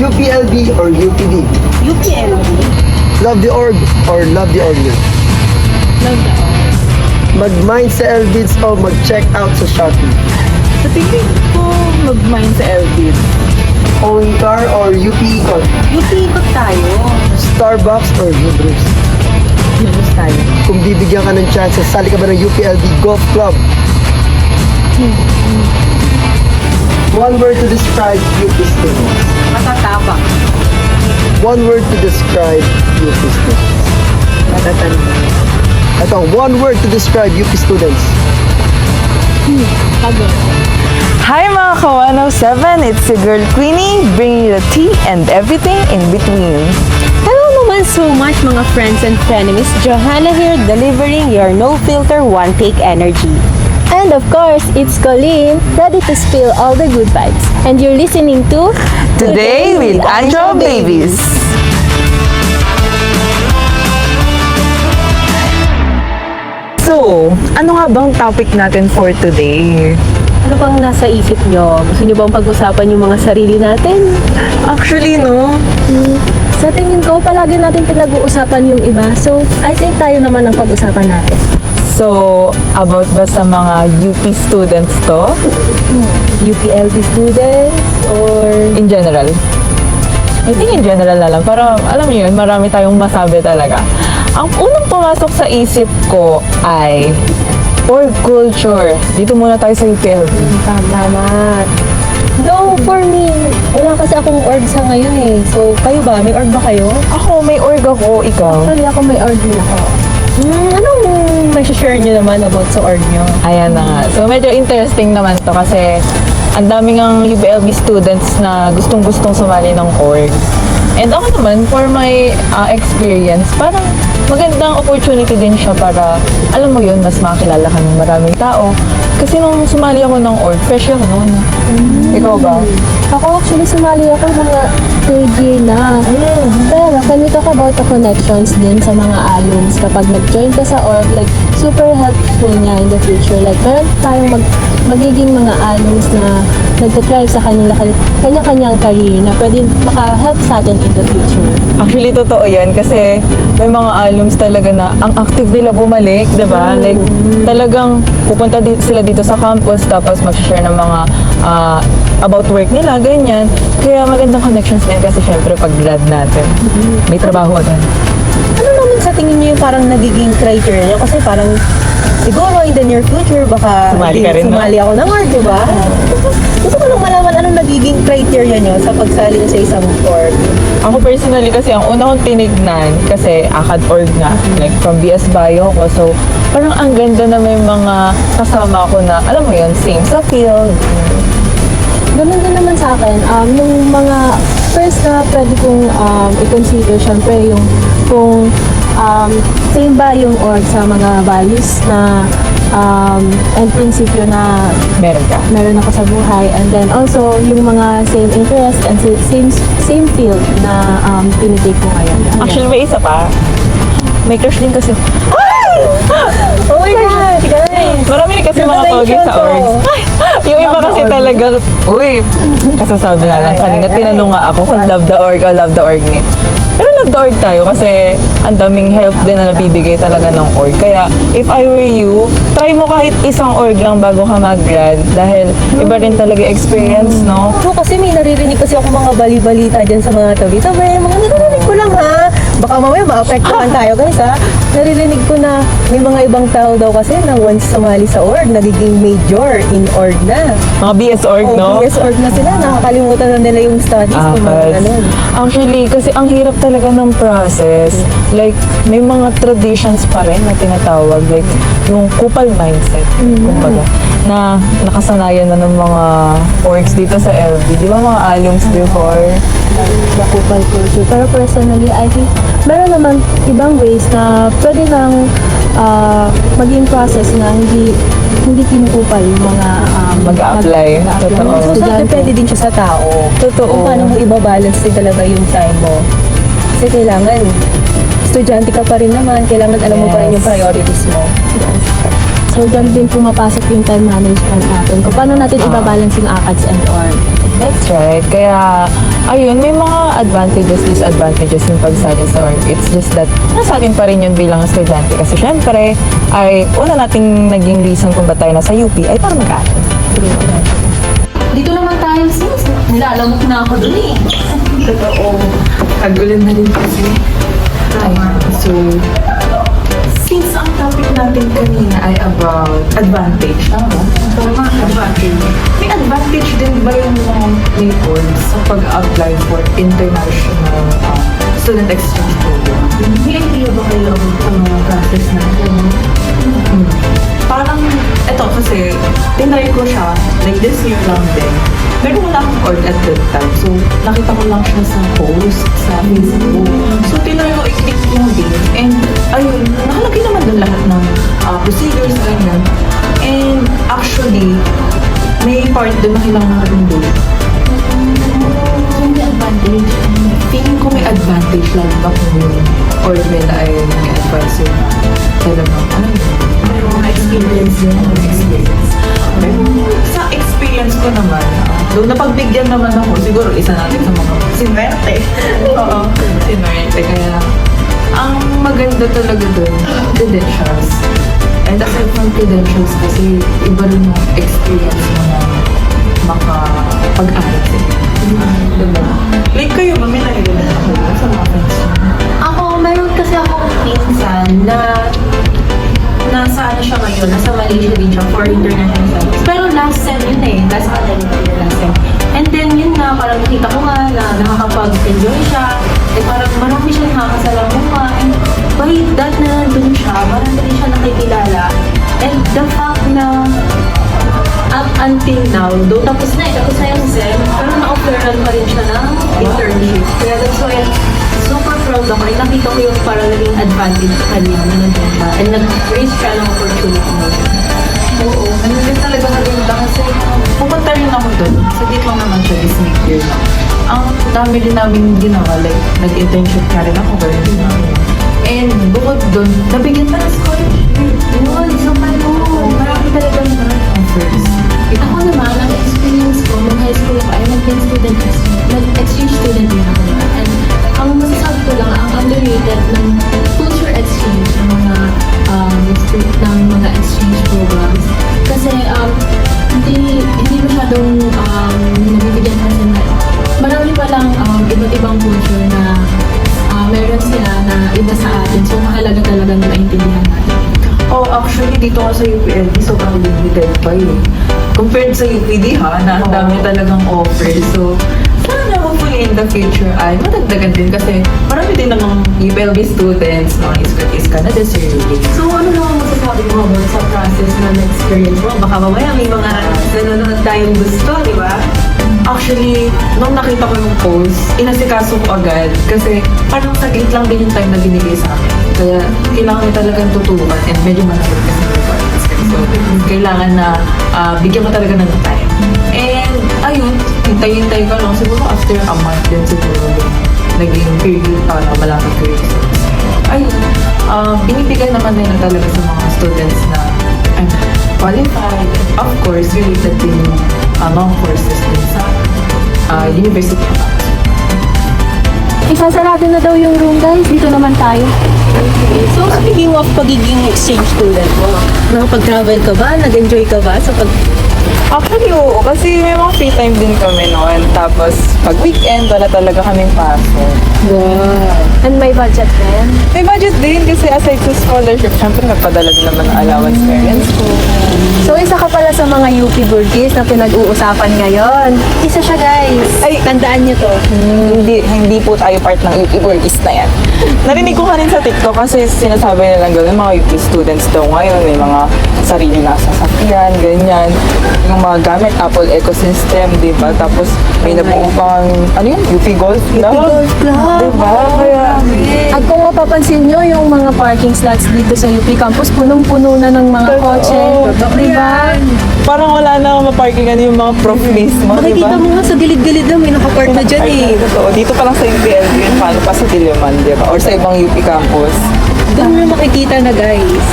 UPLB or UPD? UPLB. Love the org or love the org? Love the org. Mag-mine sa LBIDs o mag-check out sa Shopee? Sa tingin ko, mag-mine sa LBID. Own car or UP Econ? UP-ikot tayo. Starbucks or Hubris? Hibos tayo. Kung bibigyan ka ng chance, sali ka ba ng UPLB Golf Club? One word to describe UP students. Matatapang. One word to describe UP students. Matatanda. Ito, one word to describe UP students. Pagod. Hi mga ka-107, it's your girl Queenie, bringing you the tea and everything in between. Hello naman so much mga friends and frenemies. Johanna here, delivering your no-filter, one-take energy. And of course, it's Colleen, ready to spill all the good vibes. And you're listening to Today with Angel Babies. So, ano nga bang topic natin for today? Ano bang nasa isip nyo? Gusto nyo bang pag-usapan yung mga sarili natin? Actually, no? Sa tingin ko, palagi natin pinag-uusapan yung iba. So, I think tayo naman ang pag-usapan natin. So, about ba sa mga UP students to? UPLB students or... In general? I think in general na lang. Para, alam niyo yun, marami tayong masabi talaga. Ang unang pumasok sa isip ko ay org culture. Dito muna tayo sa UPLB. Tama. No, for me, wala kasi akong org sa ngayon eh. So, kayo ba? May org ba kayo? Ako, may org ako. Ikaw? Actually, ako may org din ako. Anong may share nyo naman about sa org nyo? Ayan na nga. So, medyo interesting naman to kasi ang daming ang UPLB students na gustong-gustong sumali ng org. And ako naman, for my experience, parang magandang opportunity din siya para, alam mo yun, mas makakilala ka ng maraming tao. Kasi nung sumali ako ng org, fresh ako noon. Ikaw ba? Ako actually sumali ako mga third year na. Pero can we talk about the connections din sa mga alums kapag nag-join ka sa org, like super helpful niya in the future. Like meron tayong magiging mga alums na nagtatrive sa kanya-kanyang career na pwede maka-help sa atin in the future. Actually, totoo yan kasi may mga alums talaga na ang active nila bumalik, di ba? Like, talagang pupunta sila dito sa campus tapos mag-share ng mga about work nila, ganyan. Kaya magandang connections din kasi syempre pag grad natin, may trabaho agad. Ano naman sa tingin niyo yung parang nagiging criteria niyo? Kasi parang siguro in the near future baka Sumali ka rin, no? sumali ako ng org, di ba? Gusto ko lang malaman anong nagiging criteria niyo sa pagsali sa isang org. Ako personally kasi ang una kong tinignan kasi ACAD org nga, like from BS Bio ko. So, parang ang ganda na may mga kasama ko na, alam mo yun, same sa field. Ganun din naman sa akin. Yung mga first na pwede kong i-consider, syempre yung kung same ba yung org sa mga values na and prinsipyo na meron ako sa buhay, and then also yung mga same interest and same field na tinitake ko ngayon. Actually, may isa pa. May crush din kasi. Oh my God! Guys! Marami kasi mga pogi sa orgs. Yung iba kasi talaga, uy, kasasabi na lang kanina, tinanong nga ako kung love the org o love the org ni. Pero love the org tayo kasi ang daming help din na nabibigay talaga ng org. Kaya, if I were you, try mo kahit isang org lang bago ka mag-grad dahil iba rin talaga experience, no? So, kasi may naririnig kasi ako mga bali-balita dyan sa mga tabi-tabi. Mga naririnig ko lang ha. Baka mamaya ma-apektuhan tayo guys ha. Naririnig ko na may mga ibang tao daw kasi na once sumali sa org, nagiging major in org na. Mga BS org, no? BS org na sila. Nakakalimutan na nila yung studies. Kung mga ganun. Actually, kasi ang hirap talaga ng process. Like, may mga traditions pa rin na tinatawag. Like, yung kupal mindset. Kumbaga, na nakasanayan na ng mga orgs dito sa LB. Di ba mga alums before? The kupal culture. Pero personally, I think meron naman ibang ways na pwede nang maging process na hindi kinukupal yung mga Mag-a-apply. Totoo. So, sa depende din siya sa tao. Totoo. Kung paano mo ibabalance din talaga yung time mo. Kasi kailangan, estudyante ka pa rin naman, kailangan alam mo pa rin yung priorities mo. So, dyan din pumapasok yung time management natin. Kung paano natin ibabalance yung ACADS and OR. That's right. Kaya, ayun, may mga advantages, disadvantages yung pagsali sa org. It's just that, nasa atin pa rin yun bilang estudyante. Kasi syempre, ay, una nating naging reason kung ba't tayo nasa UP ay para mag-aaral. Dito naman tayo sis. Nilalamok na ako dun eh. Totoo. Kagulan na din kasi. So, since ang topic natin kanina ay about advantage, tama? Tama, advantage. May advantage din ba yung mga people sa pag-apply for international student exchange program? May idea ba kayo sa mga process natin? Parang, eto kasi, tinry ko siya, like this year lang din. Pero wala akong org at that time. So, nakita ko lang siya sa post, sa Facebook. So, tinry ko i-click yung link. And, ayun, nakalagay naman doon lahat ng procedures, ganyan. And, actually, may part doon na kailangan recommendation. So, may advantage. Feeling ko may advantage lang ba kung yung org nila ay may advice yun. Talagang, Mga experience yun. experience. Pero sa experience ko naman, doon napagbigyan naman ako, siguro isa natin sa mga sinwerte. Oo, sinwerte. Kaya, ang maganda talaga doon, credentials. And aside from credentials kasi, iba rin yung experience mo na makapag-aral din. Diba? Like kayo ba, may nakilig na ako sa mga friends mo? Ako, meron kasi akong pinsan na nasa ano siya ngayon, nasa Malaysia din siya for international studies. Pero last sem yun eh, last academic year, last sem. And then yun nga, parang nakita ko nga na nakakapag-enjoy siya. Eh parang marami siya nakakasalamuha. And by that na nandun siya, marami din siya nakikilala. And the fact na up until now, though tapos na yung sem, pero na-offeran pa rin siya ng internship. Kaya that's why super proud ako. Ay, nakita ko yung parang naging advantage sa kanya na nandun siya. And nag-raise siya ng opportunity mo. Oo, ano din talaga maganda kasi pupunta rin ako doon. Saglit lang naman siya this year lang. Ang dami din namin ginawa, like nag-internship ka rin ako, ganun din namin. And bukod doon, nabigyan pa ng scholarship. Yun, so paano? Marami talagang offers. Ako naman, ang experience ko, nung high school ako, ay nag-exchange student din ako. And ang masasabi ko lang, ang underrated ng culture exchange ng mga ng mga exchange programs. Kasi hindi masyadong nabibigyan kasi na marami palang iba't ibang culture na meron sila na iba sa atin. So, mahalaga talagang maintindihan natin. Oh, actually, dito ka sa UPLB, sobrang limited pa eh. Compared sa UPD ha, na ang dami talagang offer. So, sana hopefully in the future ay madagdagan din kasi marami din namang UPLB students, mga iska na deserving. So, ano lang ang masasabi mo about sa process na na-experience mo? Baka mamaya may mga nanonood tayong gusto, di ba? Actually, nung nakita ko yung post, inasikaso ko agad kasi parang saglit lang din yung time na binigay sa akin. Kaya kailangan mo talagang tutukan and medyo malapit kasi yung requirements. So, kailangan na bigyan mo talaga ng time. And ayun, hintay-hintay ka lang. Siguro after a month din siguro naging period para malapit ko yung results. Ayun, binibigyan naman nila talaga sa mga students na qualified. Of course, related din yung mga courses din sa university. Isasarado na daw yung room, guys. Dito naman tayo. So, speaking of pagiging exchange student mo, nakapag-travel ka ba? Nag-enjoy ka ba sa pag... Actually, oo. Kasi may mga free time din kami noon. Tapos, pag weekend, wala talaga kaming pasok. Wow. And may budget din. May budget din kasi aside sa scholarship, syempre nagpadala din naman ng allowance parents ko. So, isa ka pala sa mga UP Burgess na pinag-uusapan ngayon. Isa siya, guys. Ay, tandaan niyo to. Hindi po tayo part ng UP Burgess na yan. Narinig ko ka rin sa TikTok kasi sinasabi nilang gano'n, mga UP students daw ngayon, may mga sarili na sasakyan, ganyan. Yung mga gamit, Apple ecosystem, di ba? Tapos may nabuo pang, ano yun, UP Golf Club? Golf Club. Di ba? Kaya, At kung mapapansin nyo, yung mga parking slots dito sa UP campus, punong-puno na ng mga kotse. Diba? parang wala na maparkingan yung mga prof mismo, di Makikita ba? mo nga sa gilid-gilid na may nakapark na dyan eh. Totoo. Dito pa lang sa UPLB, yun, paano pa sa Diliman, di ba? Or sa ibang UP campus. Doon mo makikita na guys.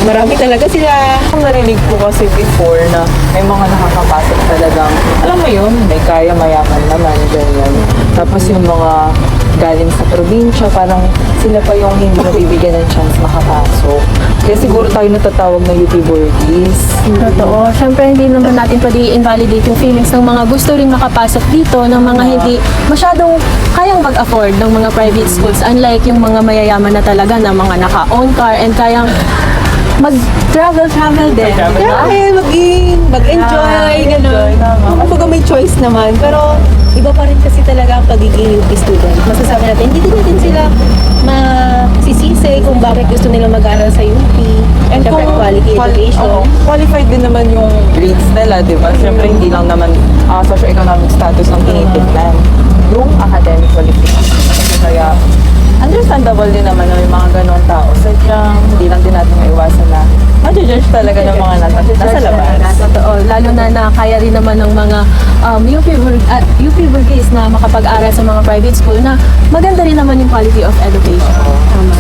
Marami talaga sila. Ang narinig ko kasi before na may mga nakakapasok talagang, alam mo yun, may kaya, mayaman naman, ganyan. Tapos yung mga galing sa probinsya, parang sila pa yung hindi nabibigyan ng chance makapasok. Kaya siguro tayo natatawag na UP Birdies. Totoo. Siyempre, hindi naman natin pwede i-invalidate yung feelings ng mga gusto rin makapasok dito, ng mga hindi masyadong kayang mag-afford ng mga private schools. Unlike yung mga mayayaman na talaga na mga naka-own car and kayang mag-travel din. Grabe, mag-enjoy, gano'n. Kumbaga may choice naman, pero iba pa rin kasi talaga ang pagiging UP student. Masasabi natin, hindi din natin sila masisisi kung bakit gusto nila mag-aral sa UP. And syempre, quality education. Qualified din naman yung grades nila, di ba? Siyempre, hindi lang naman socio-economic status ang tinitignan. Yung academic qualification. Kaya, understandable din naman na may mga ganong tao. Sadyang hindi lang din natin maiwasan na ma-judge talaga ng mga nasa labas. Totoo. Lalo na kaya rin naman ng mga UP Burgess na makapag-aral sa mga private school na maganda rin naman yung quality of education. Tama.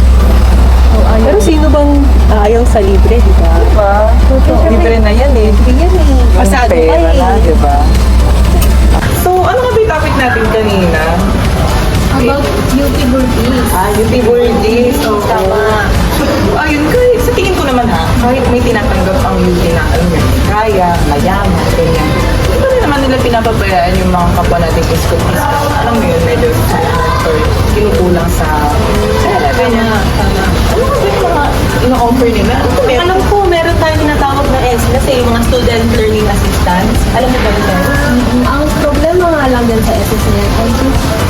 So, ayun. Pero sino bang ayaw sa libre, di ba? Diba? Libre na yan eh. Yan eh. Pasado pa Pera na, eh. diba? So, ano nga ba yung topic natin kanina? About UP Burgess. UP Birdies. So, Tama. ayun, kahit sa tingin ko naman kahit may tinatanggap ang UP na, alam mo, kaya, mayaman, ganyan. Di ba rin naman nila pinapabayaan yung mga kapwa nating iskot-iskot? Alam mo yun, medyo or kinukulang sa ganyan. Ano ba yung mga ino-offer nila? Ano ba meron? Alam ko, meron tayong tinatawag na SLAS eh, yung mga Student Learning Assistance. Alam mo ba ito? Ang problema nga lang din sa SSN ay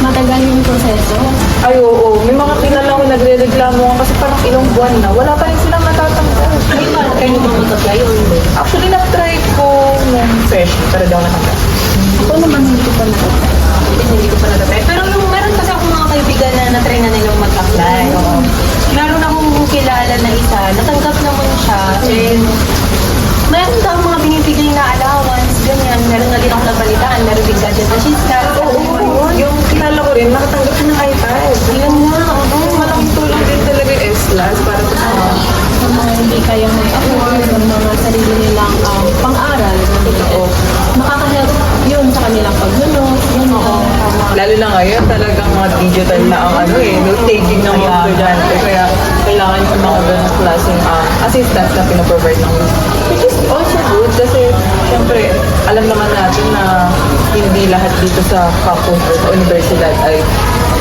matagal yung proseso. Ay, oo. May mga kilala ko nagre-reklamo nga kasi parang ilang buwan na. Wala pa rin silang natatanggap. Ay, parang kayo mag-apply o hindi? Actually, na-try ko nung session, pero daw natanggap. Ako naman hindi ko pa nakita. Hindi ko pa natatay. Pero nung meron kasi akong mga kaibigan na na-try na nilang mag-apply. Meron akong kilala na isa, natanggap naman siya. And meron daw mga binibigay na allowance, ganyan. Meron na din ako nabalitaan, meron din gadget assistance. Yung kilala ko rin, nakatanggap siya ng iPad. Yun nga, Malaking tulong din talaga yung S-Class para sa Sa mga hindi kayang mag-afford ng mga sarili nilang pang-aral. Makakahelp yun sa kanilang paglulot. Yan oo. Lalo na ngayon, talagang mga digital na ang note-taking ng mga estudyante. Kaya kailangan yung mga ganong klaseng assistance na pinaprovide ng which is also good kasi syempre, alam naman natin na hindi lahat dito sa campus or sa universidad ay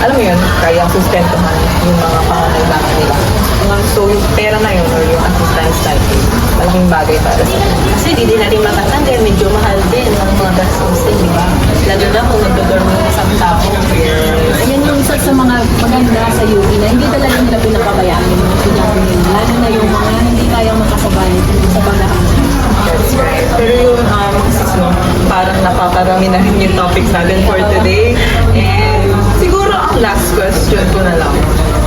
alam mo yun, kayang sustentuhan yung mga pangangailangan nila. So, yung pera na yun or yung assistance natin, malaking bagay para sa kasi di din natin matatanggal, medyo mahal din ang mga gastusin, di ba? Lalo na kung nag-dorm ng isang tao. Ayan yung isa sa mga maganda sa UP na hindi talaga nila pinapabayaan yung mga estudyante nila. Lalo na yung mga hindi kayang makasabay sa bagahan. That's right. Pero yung parang napakarami na rin yung topics natin for today. And siguro ang last question ko na lang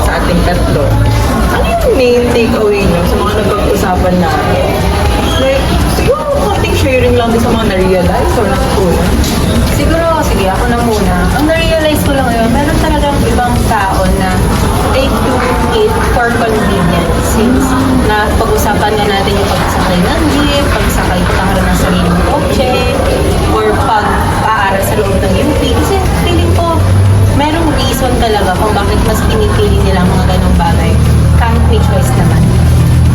sa ating tatlo. Ano yung main takeaway nyo sa mga napag-usapan natin? Like, siguro konting sharing lang din sa mga na-realize or natutunan. Siguro, sige, ako na muna. Ang na-realize ko lang ngayon, meron talagang ibang tao na they do it for convenience. Since na pag-usapan na natin yung pagsakay ng jeep, pagsakay pagkakaroon ng sariling kotse, or pag-aaral sa loob ng UP. Kasi feeling ko, merong reason talaga kung bakit mas pinipili nila ang mga ganong bagay. Kahit may choice naman.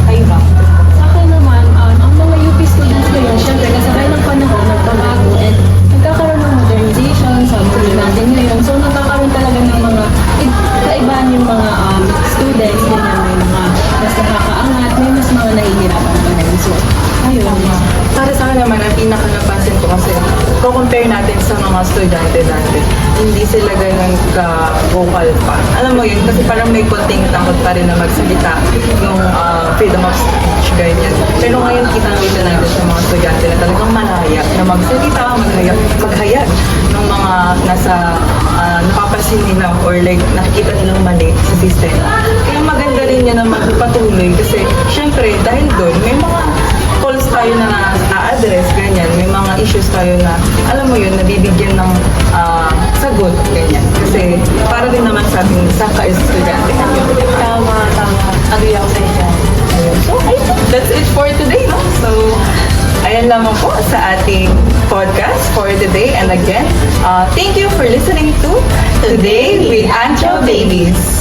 Kayo ba? Sa akin naman, ang mga UP students ngayon, syempre kasabay ng panahon, nagbabago and nagkakaroon ng modernization sa mundo natin ngayon. So nagkakaroon talaga ng mga kaibahan yung mga students, ganyan, may mga mas nakakaangat, may mas mga nahihirapan pa rin. So, ayun. Para sa akin naman, ang pinaka-napansin ko kasi compare natin sa mga estudyante natin, hindi sila ganun ka-vocal pa. Alam mo yun, kasi parang may konting takot pa rin na magsalita yung freedom of speech, ganyan. Pero ngayon, kitang-kita natin sa mga estudyante na talagang malaya na magsalita, maghayag ng mga nasa napapansin nila or like nakikita nilang mali sa system. Kaya maganda rin yan na magpatuloy kasi syempre dahil doon may mga calls tayo na a-address, ganyan. May mga issues tayo na, alam mo yun, nabibigyan ng sagot, ganyan. Kasi para din naman sa ating sa ka-estudyante. Tama, tama. Agree ako sa inyo. So, I think that's it for today, no? So, ayan lamang po sa ating podcast for today. And again, thank you for listening to Today with Ancho Babies.